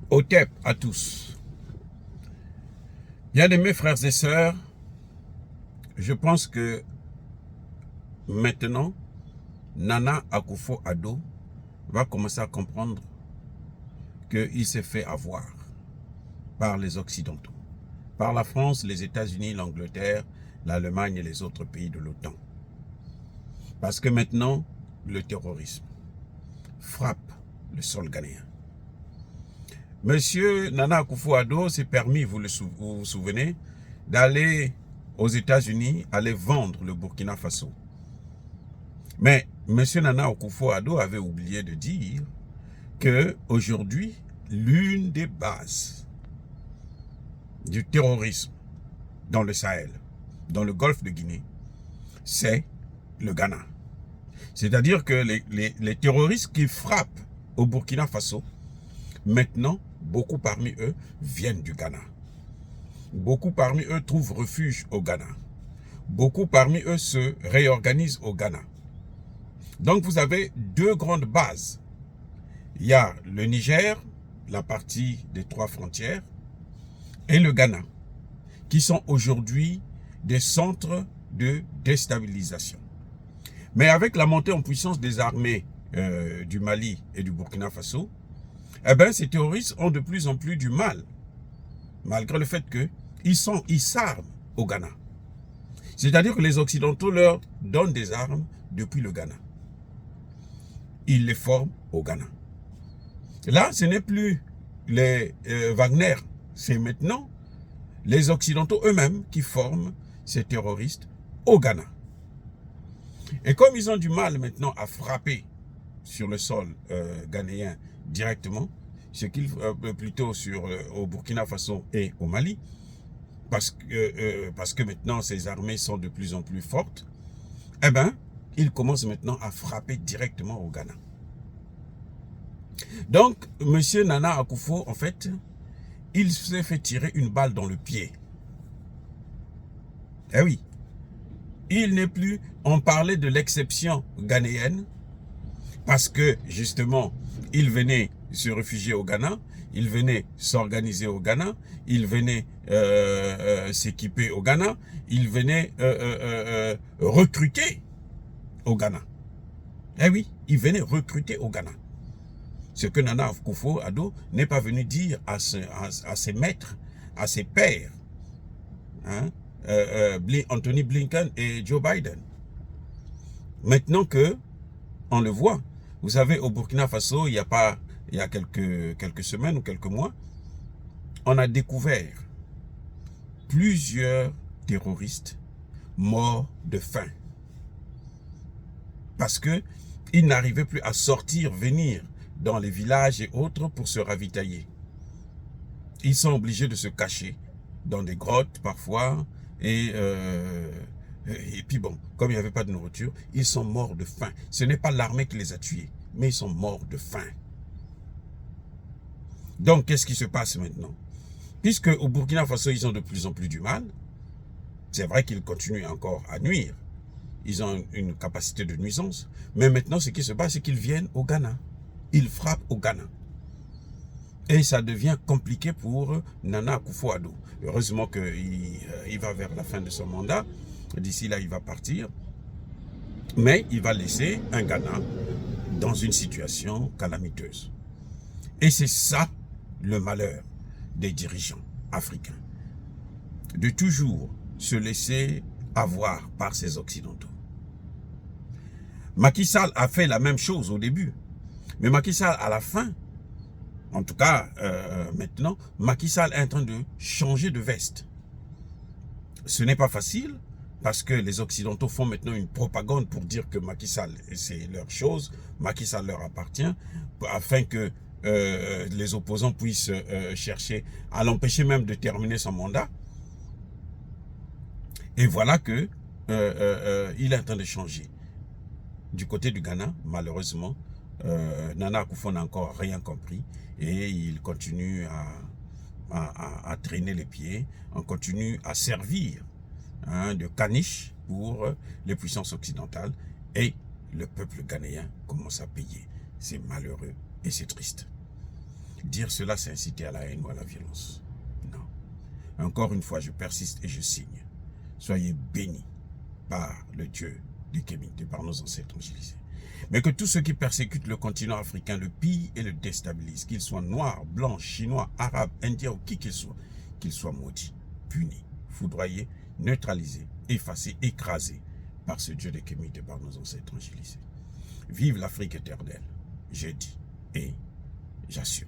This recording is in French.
Otep à tous. Bien aimés frères et sœurs, je pense que maintenant, Nana Akufo-Addo va commencer à comprendre qu'il s'est fait avoir par les Occidentaux, par la France, les États-Unis, l'Angleterre, l'Allemagne et les autres pays de l'OTAN. Parce que maintenant, le terrorisme frappe le sol ghanéen. Monsieur Nana Akufo-Addo s'est permis, vous vous souvenez, d'aller aux États-Unis, aller vendre le Burkina Faso. Mais monsieur Nana Akufo-Addo avait oublié de dire qu'aujourd'hui, l'une des bases du terrorisme dans le Sahel, dans le golfe de Guinée, c'est le Ghana. C'est-à-dire que les terroristes qui frappent au Burkina Faso, maintenant, beaucoup parmi eux viennent du Ghana. Beaucoup parmi eux trouvent refuge au Ghana. Beaucoup parmi eux se réorganisent au Ghana. Donc vous avez deux grandes bases. Il y a le Niger, la partie des trois frontières, et le Ghana, qui sont aujourd'hui des centres de déstabilisation. Mais avec la montée en puissance des armées du Mali et du Burkina Faso, eh bien, ces terroristes ont de plus en plus du mal, malgré le fait qu'ils s'arment au Ghana. C'est-à-dire que les Occidentaux leur donnent des armes depuis le Ghana. Ils les forment au Ghana. Là, ce n'est plus les Wagner, c'est maintenant les Occidentaux eux-mêmes qui forment ces terroristes au Ghana. Et comme ils ont du mal maintenant à frapper sur le sol ghanéen directement, ce qu'ils plutôt au Burkina Faso et au Mali, parce que maintenant ces armées sont de plus en plus fortes, eh bien, ils commencent maintenant à frapper directement au Ghana. Donc, monsieur Nana Akufo, en fait, il s'est fait tirer une balle dans le pied. Eh oui, il n'est plus, on parlait de l'exception ghanéenne, parce que, justement, il venait se réfugier au Ghana, il venait s'organiser au Ghana, il venait s'équiper au Ghana, il venait recruter au Ghana. Eh oui, il venait recruter au Ghana. Ce que Nana Akufo-Addo n'est pas venu dire à ses maîtres, à ses pairs, hein, Anthony Blinken et Joe Biden. Maintenant que on le voit, vous savez, au Burkina Faso, il y a quelques semaines ou quelques mois, on a découvert plusieurs terroristes morts de faim. Parce qu'ils n'arrivaient plus à sortir, venir dans les villages et autres pour se ravitailler. Ils sont obligés de se cacher dans des grottes parfois. Et puis bon, comme il n'y avait pas de nourriture, ils sont morts de faim. Ce n'est pas l'armée qui les a tués, mais ils sont morts de faim. Donc, qu'est-ce qui se passe maintenant? Puisque au Burkina Faso, ils ont de plus en plus du mal, c'est vrai qu'ils continuent encore à nuire. Ils ont une capacité de nuisance. Mais maintenant, ce qui se passe, c'est qu'ils viennent au Ghana. Ils frappent au Ghana. Et ça devient compliqué pour Nana Akufo-Addo. Heureusement qu'il va vers la fin de son mandat. D'ici là, il va partir. Mais il va laisser un Ghana dans une situation calamiteuse. Et c'est ça le malheur des dirigeants africains. De toujours se laisser avoir par ces Occidentaux. Macky Sall a fait la même chose au début. Mais Macky Sall, à la fin, en tout cas, maintenant, Macky Sall est en train de changer de veste. Ce n'est pas facile, parce que les Occidentaux font maintenant une propagande pour dire que Macky Sall, c'est leur chose, Macky Sall leur appartient, afin que les opposants puissent chercher à l'empêcher même de terminer son mandat. Et voilà que il est en train de changer. Du côté du Ghana, malheureusement, Nana Akufo n'a encore rien compris et il continue à traîner les pieds, on continue à servir de caniche pour les puissances occidentales et le peuple ghanéen commence à payer. C'est malheureux et c'est triste. Dire cela, c'est inciter à la haine ou à la violence. Non. Encore une fois, je persiste et je signe. Soyez bénis par le Dieu des Kémites et par nos ancêtres angelisés. Mais que tous ceux qui persécutent le continent africain le pillent et le déstabilisent, qu'ils soient noirs, blancs, chinois, arabes, indiens ou qui qu'ils soient maudits, punis, foudroyés, neutralisés, effacés, écrasés par ce Dieu des Kémites et par nos ancêtres angelisés. Vive l'Afrique éternelle, j'ai dit et j'assure.